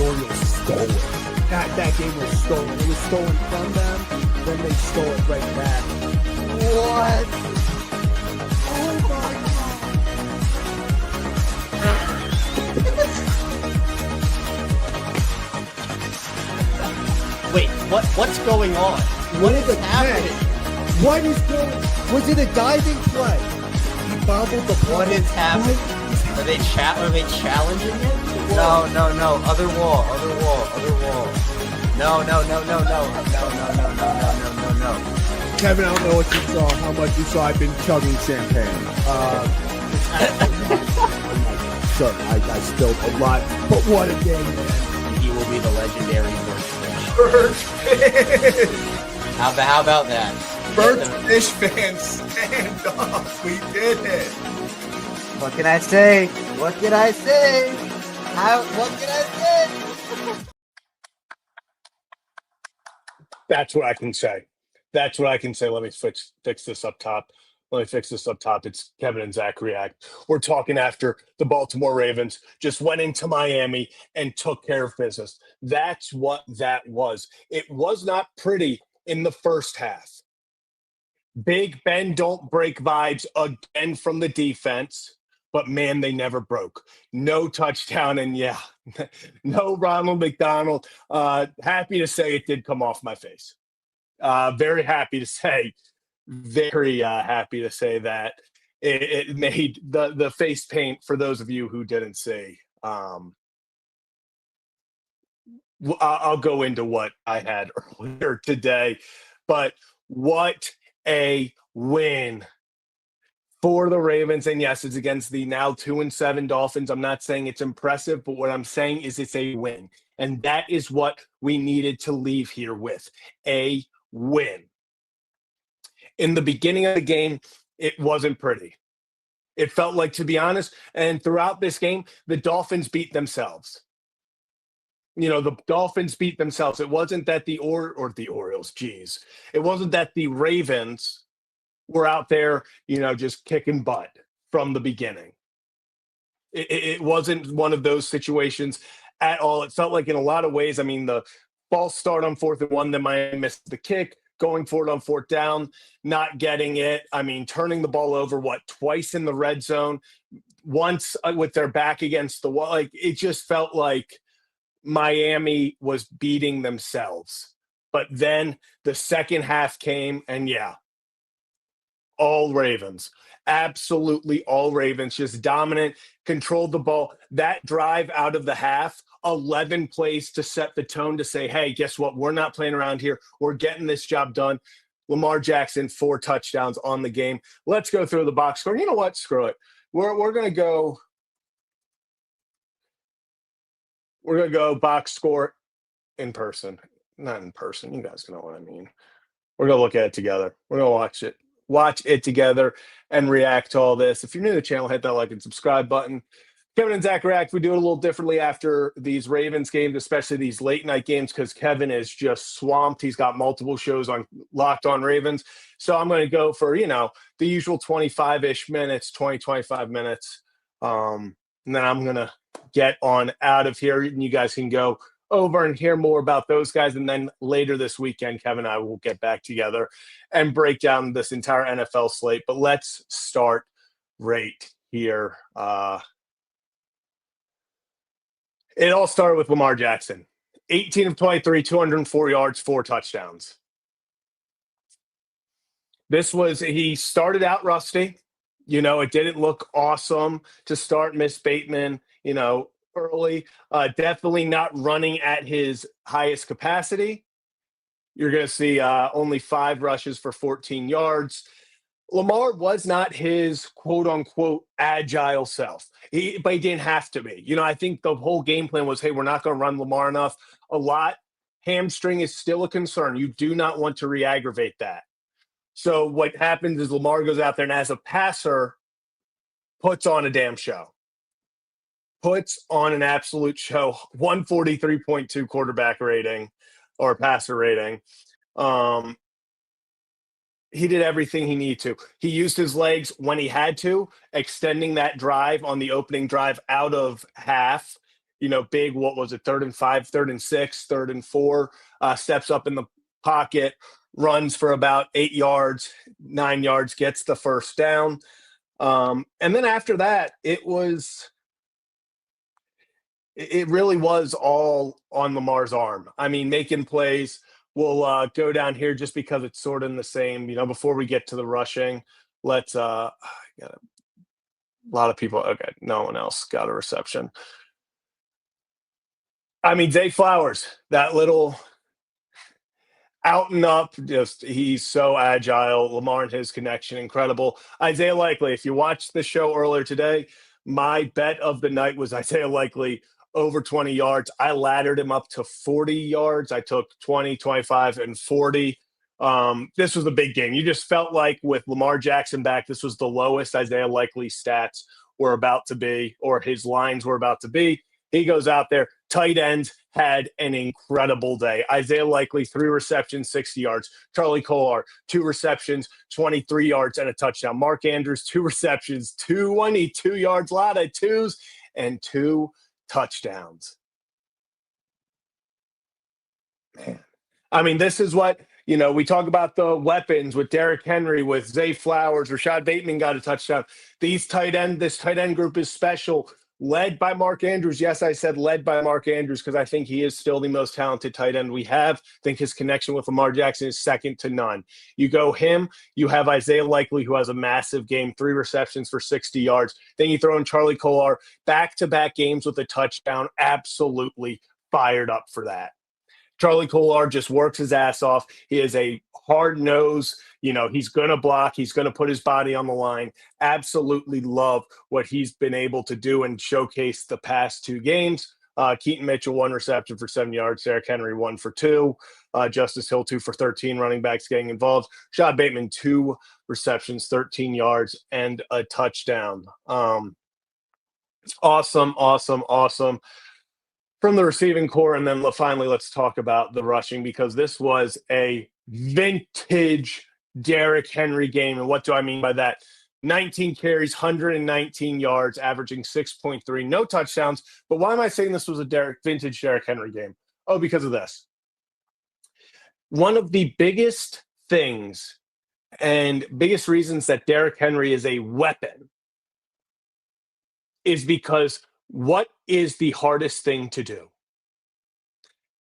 Orioles stole it. That game was stolen. It was stolen from them, then they stole it right back. What? Oh my God. Wait, what's going on? What is happening? What is going on? Was it a diving play? He bobbled the ball. What is happening? Are they challenging it? No. Other wall. No. Kevin, I don't know what you saw, how much you saw. I've been chugging champagne. Sure, I spilled a lot, but what a game, man. He will be the legendary Birdfish. How about that? Birdfish fans, stand up. We did it. What can I say? What can I say? That's what I can say. Let me fix this up top. It's Kevin and Zach React. We're talking after the Baltimore Ravens just went into Miami and took care of business. That's what that was. It was not pretty in the first half. Big Ben don't break vibes again from the defense, but man, they never broke. No touchdown, and yeah, no Ronald McDonald. Happy to say it did come off my face. Very happy to say that it made the face paint for those of you who didn't see. I'll go into what I had earlier today, but what a win for the Ravens. And yes, it's against the now 2-7 Dolphins. I'm not saying it's impressive, but what I'm saying is it's a win. And that is what we needed to leave here with, a win. In the beginning of the game, it wasn't pretty. It felt like, to be honest, and throughout this game, the Dolphins beat themselves. The Dolphins beat themselves. It wasn't that the Orioles, geez. It wasn't that the Ravens were out there, just kicking butt from the beginning. It wasn't one of those situations at all. It felt like in a lot of ways, the false start on 4th and 1, then Miami missed the kick, going for it on 4th down, not getting it. Turning the ball over, twice in the red zone, once with their back against the wall. It just felt like Miami was beating themselves. But then the second half came, and yeah, all Ravens. Absolutely all Ravens. Just dominant, controlled the ball. That drive out of the half, 11 plays to set the tone to say, hey, guess what? We're not playing around here. We're getting this job done. Lamar Jackson, 4 touchdowns on the game. Let's go through the box score. You know what? Screw it. We're going to go. We're going to go box score in person. Not in person. You guys know what I mean. We're going to look at it together. We're going to watch it together and react to all this. If you're new to the channel, hit that like and subscribe button. Kevin and Zach React, we do it a little differently after these Ravens games, especially these late night games, because Kevin is just swamped. He's got multiple shows on Locked On Ravens. So I'm going to go for, the usual 25-ish minutes, 25 minutes. And then I'm going to get on out of here, and you guys can go over and hear more about those guys. And then later this weekend, Kevin and I will get back together and break down this entire NFL slate. But let's start right here. It all started with Lamar Jackson. 18 of 23, 204 yards, 4 touchdowns. He started out rusty. It didn't look awesome to start. Miss Bateman, early. Definitely not running at his highest capacity. You're going to see only 5 rushes for 14 yards. Lamar was not his quote-unquote agile self, but he didn't have to be. I think the whole game plan was, hey, we're not going to run Lamar enough. A lot. Hamstring is still a concern. You do not want to re-aggravate that. So what happens is Lamar goes out there and as a passer puts on a damn show. Puts on an absolute show. 143.2 quarterback rating or passer rating. He did everything he needed to. He used his legs when he had to, extending that drive on the opening drive out of half. big, what was it, 3rd and 5, 3rd and 6, 3rd and 4, steps up in the pocket, runs for about 8 yards, 9 yards, gets the first down. And then after that, it really was all on Lamar's arm. I mean, making plays. We'll go down here just because it's sort of in the same, before we get to the rushing, let's got a lot of people. Okay, no one else got a reception. I mean, Zay Flowers, that little out and up, he's so agile. Lamar and his connection, incredible. Isaiah Likely, if you watched the show earlier today, my bet of the night was Isaiah Likely over 20 yards. I laddered him up to 40 yards. I took 20, 25, and 40. This was a big game. You just felt like with Lamar Jackson back, this was the lowest Isaiah Likely stats were about to be, or his lines were about to be. He goes out there. Tight ends had an incredible day. Isaiah Likely, 3 receptions, 60 yards. Charlie Kolar, 2 receptions, 23 yards, and a touchdown. Mark Andrews, 2 receptions, 22 yards, a lot of twos, and 2 touchdowns. Man. I mean, this is what, we talk about the weapons with Derrick Henry, with Zay Flowers, Rashad Bateman got a touchdown. This tight end group is special. Led by Mark Andrews. Yes, I said led by Mark Andrews because I think he is still the most talented tight end we have. I think his connection with Lamar Jackson is second to none. You go him, you have Isaiah Likely, who has a massive game, 3 receptions for 60 yards. Then you throw in Charlie Kolar, back-to-back games with a touchdown. Absolutely fired up for that. Charlie Kolar just works his ass off. He is a hard nose. He's going to block. He's going to put his body on the line. Absolutely love what he's been able to do and showcase the past 2 games. Keaton Mitchell, 1 reception for 7 yards. Derrick Henry, 1 for 2. Justice Hill, 2 for 13. Running backs getting involved. Rashad Bateman, 2 receptions, 13 yards, and a touchdown. Awesome. From the receiving core, and then finally let's talk about the rushing, because this was a vintage Derrick Henry game. And what do I mean by that? 19 carries, 119 yards, averaging 6.3, no touchdowns. But why am I saying this was a vintage Derrick Henry game? Oh, because of this. One of the biggest things and biggest reasons that Derrick Henry is a weapon is because what is the hardest thing to do?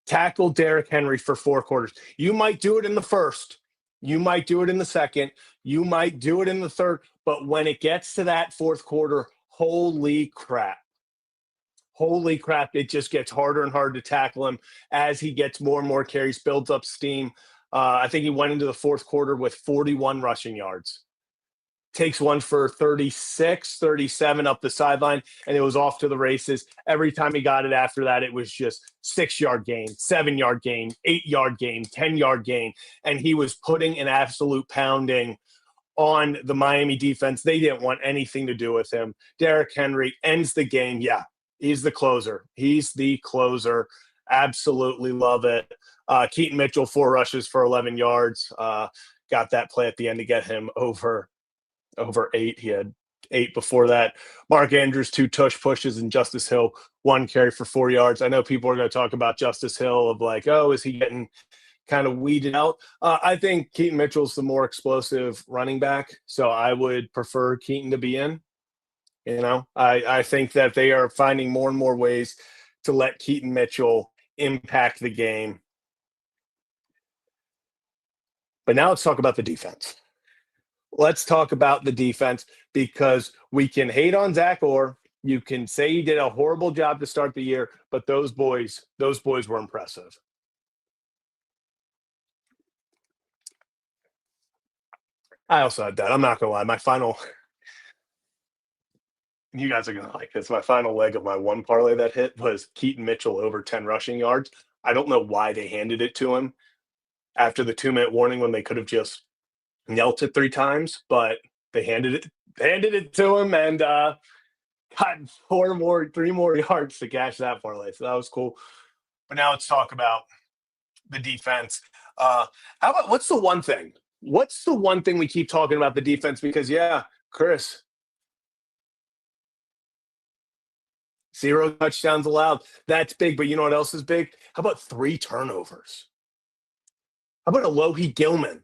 Tackle Derrick Henry for 4 quarters. You might do it in the first. You might do it in the second. You might do it in the third. But when it gets to that 4th quarter, holy crap. Holy crap, it just gets harder and harder to tackle him as he gets more and more carries, builds up steam. I think he went into the 4th quarter with 41 rushing yards. Takes one for 36, 37 up the sideline, and it was off to the races. Every time he got it after that, it was just 6-yard gain, 7-yard gain, 8-yard gain, 10-yard gain, and he was putting an absolute pounding on the Miami defense. They didn't want anything to do with him. Derrick Henry ends the game. Yeah, he's the closer. Absolutely love it. Keaton Mitchell, 4 rushes for 11 yards. Got that play at the end to get him over 8. He had 8 before that. Mark Andrews, 2 tush pushes, and Justice Hill, 1 carry for 4 yards. I know people are going to talk about Justice Hill of like, oh, is he getting kind of weeded out? I think Keaton Mitchell's the more explosive running back, so I would prefer Keaton to be in. I think that they are finding more and more ways to let Keaton Mitchell impact the game. But now let's talk about the defense. Let's talk about the defense, because we can hate on Zach Orr. You can say he did a horrible job to start the year, but those boys were impressive. I also had that. I'm not going to lie. My final – you guys are going to like this. My final leg of my one parlay that hit was Keaton Mitchell over 10 rushing yards. I don't know why they handed it to him after the 2-minute warning when they could have just knelt it 3 times, but they handed it to him and got 3 more yards to cash that parlay. So that was cool. But now let's talk about the defense. What's the one thing? What's the one thing we keep talking about the defense? Because Chris, 0 touchdowns allowed. That's big, but you know what else is big? How about 3 turnovers? How about Alohi Gilman?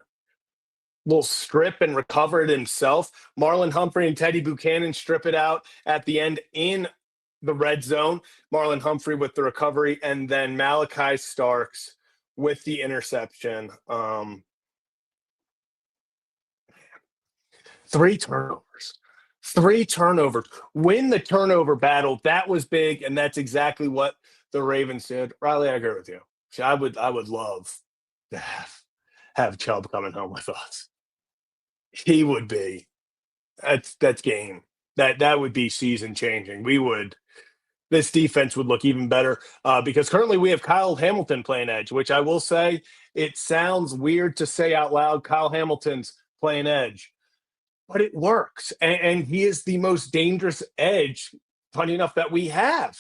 Will strip and recover it himself. Marlon Humphrey and Teddy Buchanan strip it out at the end in the red zone. Marlon Humphrey with the recovery, and then Malachi Starks with the interception. 3 turnovers. 3 turnovers. Win the turnover battle. That was big, and that's exactly what the Ravens did. Riley, I agree with you. I would love to have Chubb coming home with us. He would be. That's game. That would be season changing. This defense would look even better because currently we have Kyle Hamilton playing edge, which I will say it sounds weird to say out loud. Kyle Hamilton's playing edge, but it works, and he is the most dangerous edge. Funny enough that we have.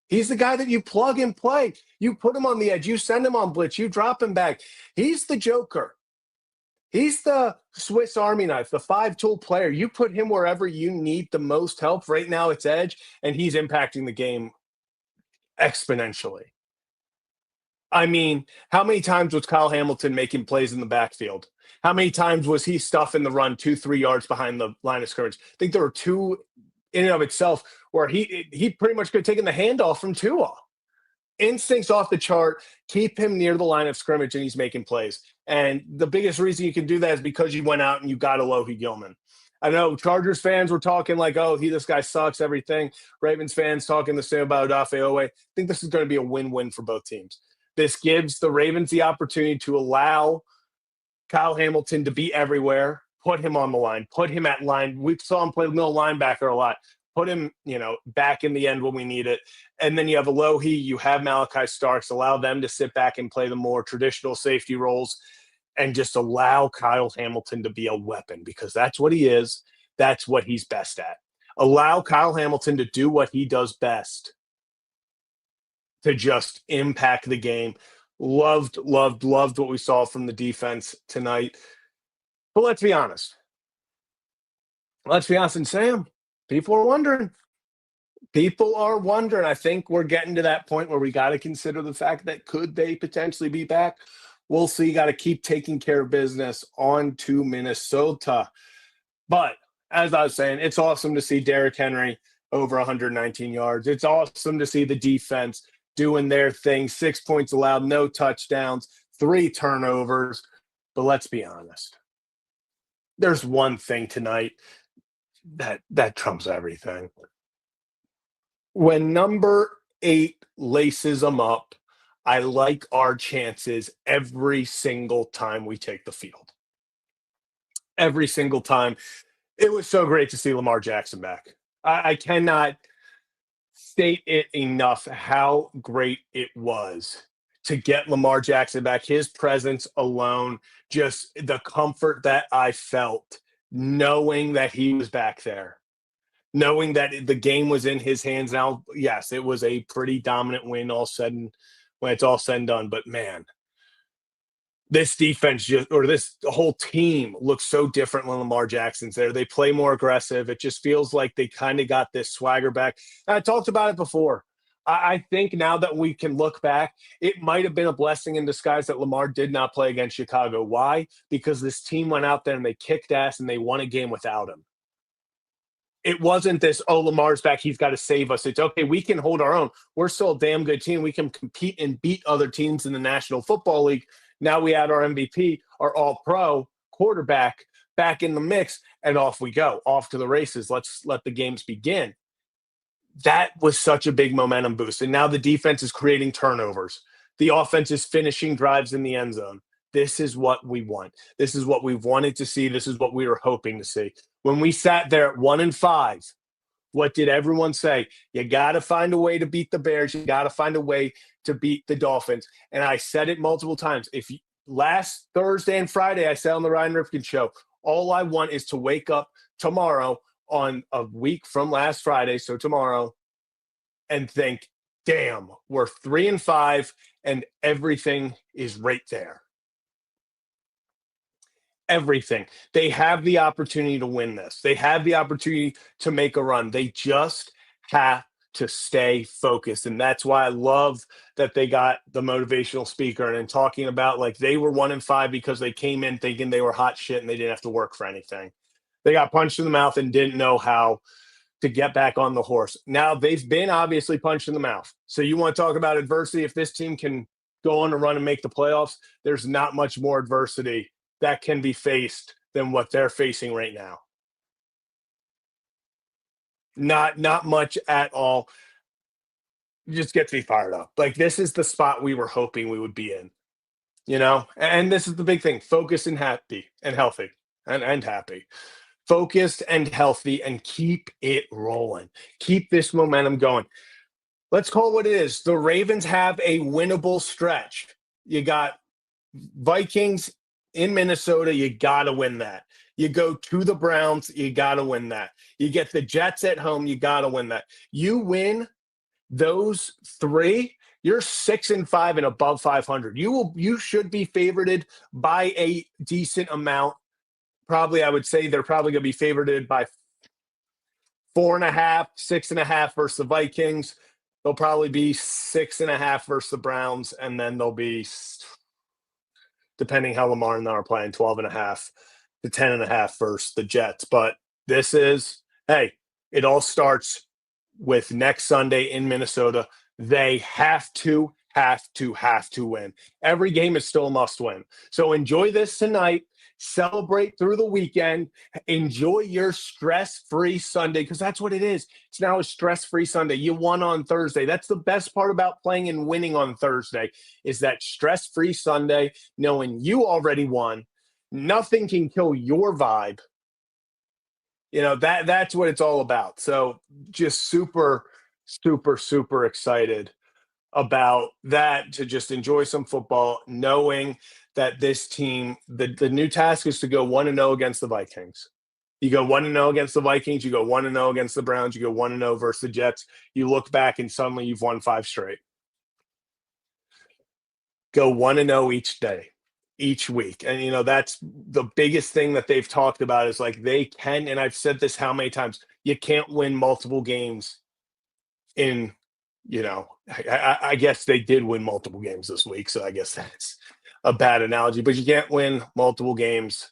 He's the guy that you plug and play. You put him on the edge. You send him on blitz. You drop him back. He's the joker. He's the Swiss Army knife, the 5-tool player. You put him wherever you need the most help. Right now it's edge, and he's impacting the game exponentially. I mean, how many times was Kyle Hamilton making plays in the backfield? How many times was he stuffing the run 2-3 yards behind the line of scrimmage? I think there were 2 in and of itself where he pretty much could have taken the handoff from Tua. Instincts off the chart, keep him near the line of scrimmage, and he's making plays. And the biggest reason you can do that is because you went out and you got Alohi Gilman. I know Chargers fans were talking like, oh, this guy sucks, everything. Ravens fans talking the same about Odafe Owe. I think this is going to be a win-win for both teams. This gives the Ravens the opportunity to allow Kyle Hamilton to be everywhere, put him on the line, put him at line. We saw him play middle linebacker a lot. Put him, back in the end when we need it. And then you have Alohi, you have Malachi Starks, allow them to sit back and play the more traditional safety roles and just allow Kyle Hamilton to be a weapon because that's what he is. That's what he's best at. Allow Kyle Hamilton to do what he does best, to just impact the game. Loved what we saw from the defense tonight. But let's be honest. And Sam, people are wondering. I think we're getting to that point where we got to consider the fact that could they potentially be back? We'll see. Got to keep taking care of business on to Minnesota. But as I was saying, it's awesome to see Derrick Henry over 119 yards. It's awesome to see the defense doing their thing. 6 points allowed, no touchdowns, 3 turnovers. But let's be honest. There's one thing tonight that trumps everything. When number 8 laces them up, I like our chances every single time we take the field. Every single time. It was so great to see Lamar Jackson back. I cannot state it enough how great it was to get Lamar Jackson back. His presence alone, just the comfort that I felt knowing that he was back there. Knowing that the game was in his hands now. Yes, it was a pretty dominant win when it's all said and done. But man, this defense this whole team looks so different when Lamar Jackson's there. They play more aggressive. It just feels like they kind of got this swagger back. And I talked about it before. I think now that we can look back, it might have been a blessing in disguise that Lamar did not play against Chicago. Why? Because this team went out there and they kicked ass and they won a game without him. It wasn't this, oh, Lamar's back, he's got to save us. It's, okay, we can hold our own. We're still a damn good team. We can compete and beat other teams in the National Football League. Now we add our MVP, our all-pro quarterback back in the mix, and off we go. Off to the races. Let's let the games begin. That was such a big momentum boost. And now the defense is creating turnovers. The offense is finishing drives in the end zone. This is what we want. This is what we've wanted to see. This is what we were hoping to see. When we sat there at 1-5, what did everyone say? You got to find a way to beat the Bears. You got to find a way to beat the Dolphins. And I said it multiple times. Last Thursday and Friday, I said on the Ryan Ripken show, all I want is to wake up tomorrow on a week from last Friday, so tomorrow, and think, damn, we're 3-5 and everything is right there. Everything. They have the opportunity to win this. They have the opportunity to make a run. They just have to stay focused. And that's why I love that they got the motivational speaker and talking about like they were 1-5 because they came in thinking they were hot shit and they didn't have to work for anything. They got punched in the mouth and didn't know how to get back on the horse. Now they've been obviously punched in the mouth. So you want to talk about adversity? If this team can go on a run and make the playoffs, there's not much more adversity that can be faced than what they're facing right now. Not much at all. Just gets me fired up. Like this is the spot we were hoping we would be in, And this is the big thing: focused and happy and healthy and happy, focused and healthy, and keep it rolling. Keep this momentum going. Let's call it what it is. The Ravens have a winnable stretch. You got Vikings in Minnesota. You got to win that. You go to the Browns, you got to win that. You get the Jets at home, you got to win that. You win those three, you're 6-5 and above 500. You should be favorited by a decent amount. Probably, I would say they're probably going to be favorited by 4.5, 6.5 versus the Vikings. They'll probably be 6.5 versus the Browns, and then they'll be, depending how Lamar and them are playing, 12.5 to 10.5 versus the Jets. But this is, hey, it all starts with next Sunday in Minnesota. They have to win. Every game is still a must win. So enjoy this tonight. Celebrate through the weekend. Enjoy your stress-free Sunday, because that's what it is. It's now a stress-free Sunday. You won on Thursday. That's the best part about playing and winning on Thursday, is that stress-free Sunday, knowing you already won. Nothing can kill your vibe. That's what it's all about. So just super, super, super excited about that, to just enjoy some football, knowing that this team, the new task is to go 1-0 against the Vikings. You go 1-0 against the Vikings, you go 1-0 against the Browns, you go 1-0 versus the Jets. You look back and suddenly you've won 5 straight. Go 1-0 each day, each week. And, that's the biggest thing that they've talked about, is like they can, and I've said this how many times, you can't win multiple games in, I guess they did win multiple games this week, so I guess that's a bad analogy, but you can't win multiple games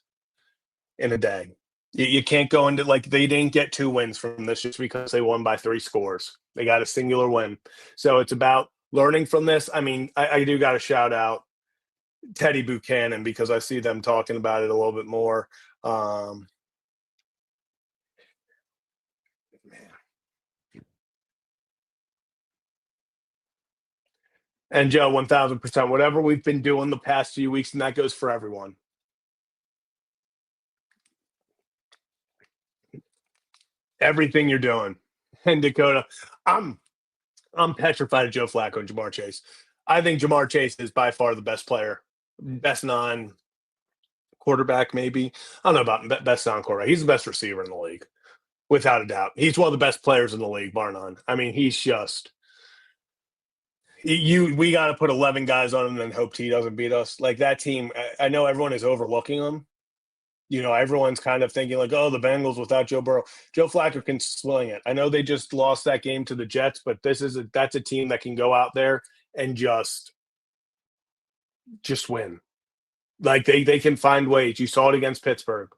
in a day. You can't go into, like, they didn't get 2 wins from this just because they won by 3 scores. They got a singular win. So it's about learning from this. I mean, I do got to shout out Teddy Buchanan, because I see them talking about it a little bit more. And Joe, 1,000%, whatever we've been doing the past few weeks, and that goes for everyone. Everything you're doing. And Dakota, I'm petrified of Joe Flacco and Jamar Chase. I think Jamar Chase is by far the best player, best non-quarterback maybe. I don't know about best non-quarterback. He's the best receiver in the league, without a doubt. He's one of the best players in the league, bar none. I mean, he's just – we got to put 11 guys on him and hope he doesn't beat us. Like, that team, I know everyone is overlooking them. Everyone's kind of thinking like, oh, the Bengals without Joe Burrow. Joe Flacco can sling it. I know they just lost that game to the Jets, but that's a team that can go out there and just win. Like, they can find ways. You saw it against Pittsburgh.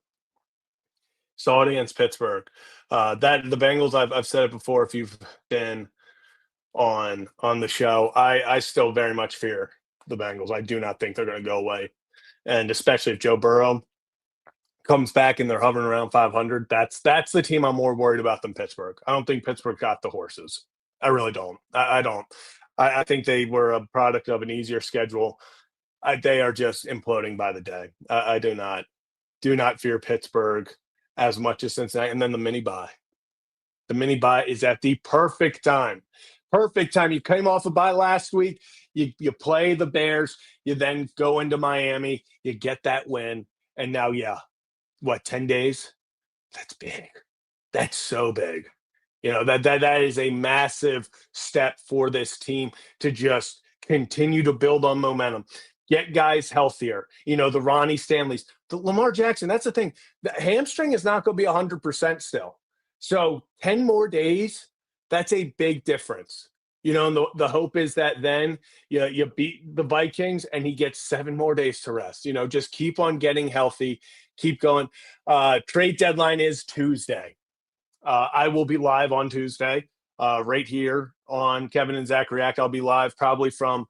That the Bengals, I've said it before, if you've been on the show, I still very much fear the Bengals. I do not think they're going to go away. And especially if Joe Burrow comes back and they're hovering around 500, that's the team I'm more worried about than Pittsburgh. I don't think Pittsburgh got the horses. I really don't. I don't. I think they were a product of an easier schedule. They are just imploding by the day. I do not fear Pittsburgh as much as Cincinnati. And then the mini bye. The mini bye is at the perfect time. Perfect time. You came off a bye last week. You play the Bears. You then go into Miami. You get that win. And now, 10 days? That's big. That's so big. That is a massive step for this team to just continue to build on momentum. Get guys healthier. The Ronnie Stanleys. The Lamar Jackson, that's the thing. The hamstring is not going to be 100% still. So 10 more days That's a big difference. And the hope is that then you beat the Vikings and he gets 7 more days to rest. Just keep on getting healthy, keep going. Trade deadline is Tuesday. I will be live on Tuesday, right here on Kevin and Zach React. I'll be live probably from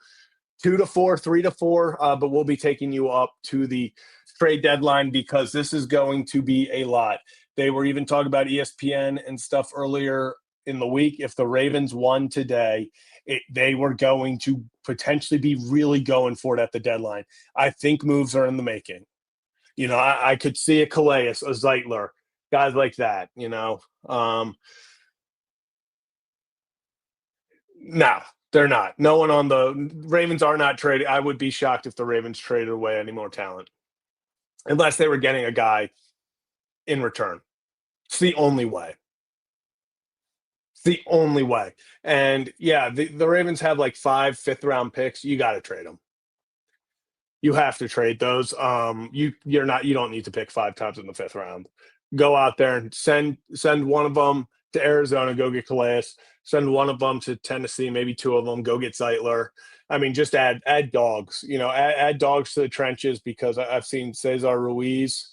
2 to 4, 3 to 4, but we'll be taking you up to the trade deadline because this is going to be a lot. They were even talking about ESPN and stuff earlier in the week. If the Ravens won today, they were going to potentially be really going for it at the deadline. I think moves are in the making. I could see a Calais, a Zeitler, guys like that, No, they're not. No one on the Ravens are not trading. I would be shocked if the Ravens traded away any more talent unless they were getting a guy in return. It's the only way. It's the only way. And yeah, the Ravens have like 5 fifth-round picks. You got to trade them. You have to trade those. You don't need to pick 5 times in the 5th round. Go out there and send one of them to Arizona, go get Calais. Send one of them to Tennessee, maybe 2 of them, go get Zeitler. I mean, just add dogs, add dogs to the trenches because I've seen Cesar Ruiz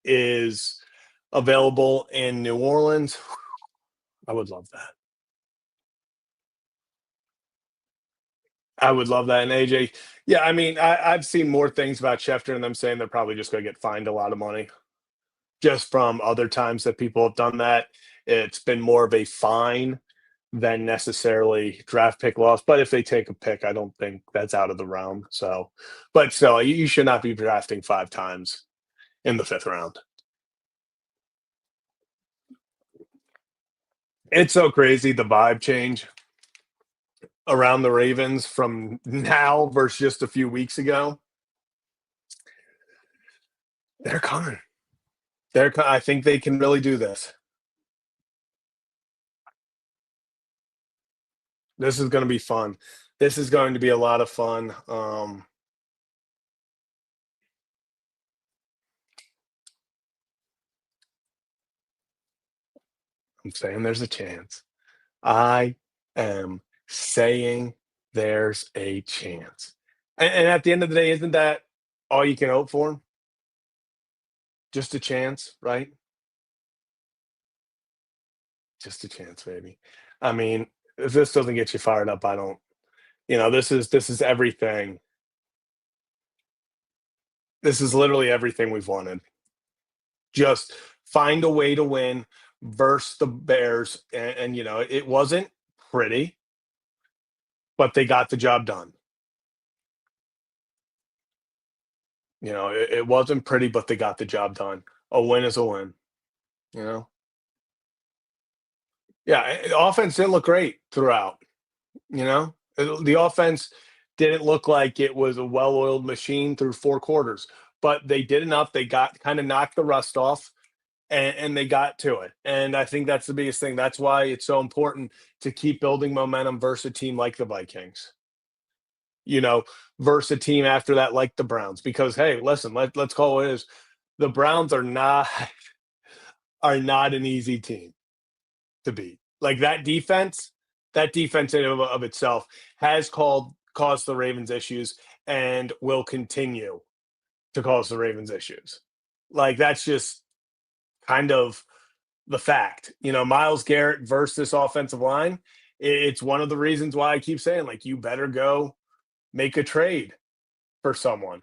is available in New Orleans. I would love that. I would love that. And AJ, yeah, I mean, I've seen more things about Schefter and them saying they're probably just going to get fined a lot of money just from other times that people have done that. It's been more of a fine than necessarily draft pick loss. But if they take a pick, I don't think that's out of the realm. So, but still, you should not be drafting 5 times in the 5th round. It's so crazy, the vibe change around the Ravens from now versus just a few weeks ago. They're coming. I think they can really do this. This is going to be fun. This is going to be a lot of fun. I'm saying there's a chance. I am saying there's a chance. And at the end of the day, isn't that all you can hope for? Just a chance, right? Just a chance, baby. I mean, if this doesn't get you fired up, I don't. This is everything. This is literally everything we've wanted. Just find a way to win versus the Bears, and it wasn't pretty, but they got the job done. It wasn't pretty, but they got the job done. A win is a win. You know. Yeah, the offense didn't look great throughout. The offense didn't look like it was a well-oiled machine through 4 quarters, but they did enough. They got kind of knocked the rust off, and they got to it. And I think that's the biggest thing. That's why it's so important to keep building momentum versus a team like the Vikings. Versus a team after that like the Browns. Because hey, listen, let's call it is. The Browns are not an easy team to beat. Like that defense in and of itself has caused the Ravens issues and will continue to cause the Ravens issues. Like that's just kind of the fact. Myles Garrett versus this offensive line, it's one of the reasons why I keep saying like you better go make a trade for someone.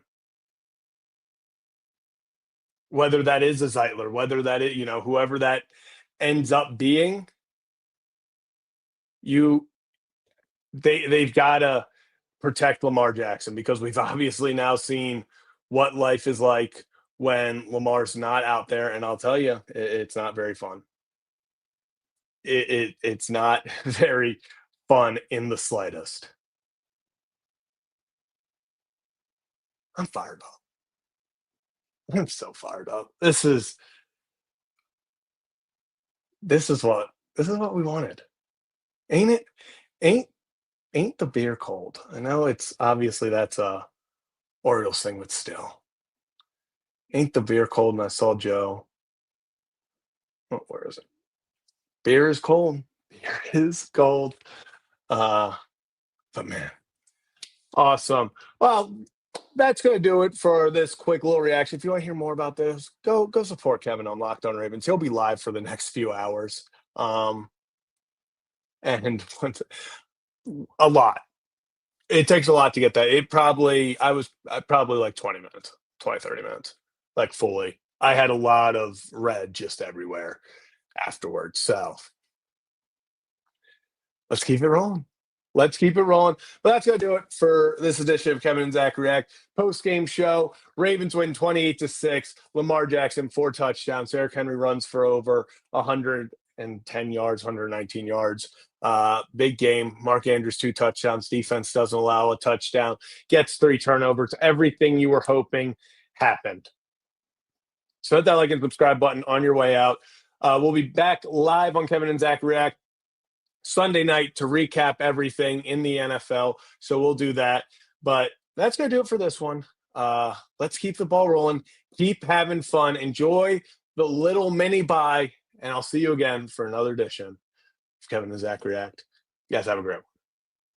Whether that is a Zeitler, whether that is, whoever that ends up being, they've got to protect Lamar Jackson because we've obviously now seen what life is like when Lamar's not out there, and I'll tell you, it's not very fun. It's not very fun in the slightest. I'm fired up. I'm so fired up. This is what we wanted. Ain't it? Ain't the beer cold? I know it's obviously that's a Orioles thing, but still. Ain't the beer cold? And I saw Joe. Oh, where is it? Beer is cold. Beer is cold. But man, awesome. Well, that's going to do it for this quick little reaction. If you want to hear more about this, go support Kevin on Locked On Ravens. He'll be live for the next few hours. And a lot. It takes a lot to get that. I was probably like 20 minutes, 20, 30 minutes, like fully. I had a lot of red just everywhere afterwards. So let's keep it rolling. Let's keep it rolling. But that's going to do it for this edition of Kevin and Zach React post-game show. Ravens win 28-6. Lamar Jackson, 4 touchdowns. Derrick Henry runs for over 110 yards, 119 yards. Big game. Mark Andrews, 2 touchdowns. Defense doesn't allow a touchdown. Gets 3 turnovers. Everything you were hoping happened. So hit that like and subscribe button on your way out. We'll be back live on Kevin and Zach React Sunday night to recap everything in the NFL. So we'll do that. But that's going to do it for this one. Let's keep the ball rolling. Keep having fun. Enjoy the little mini bye. And I'll see you again for another edition of Kevin and Zach React. You guys have a great one.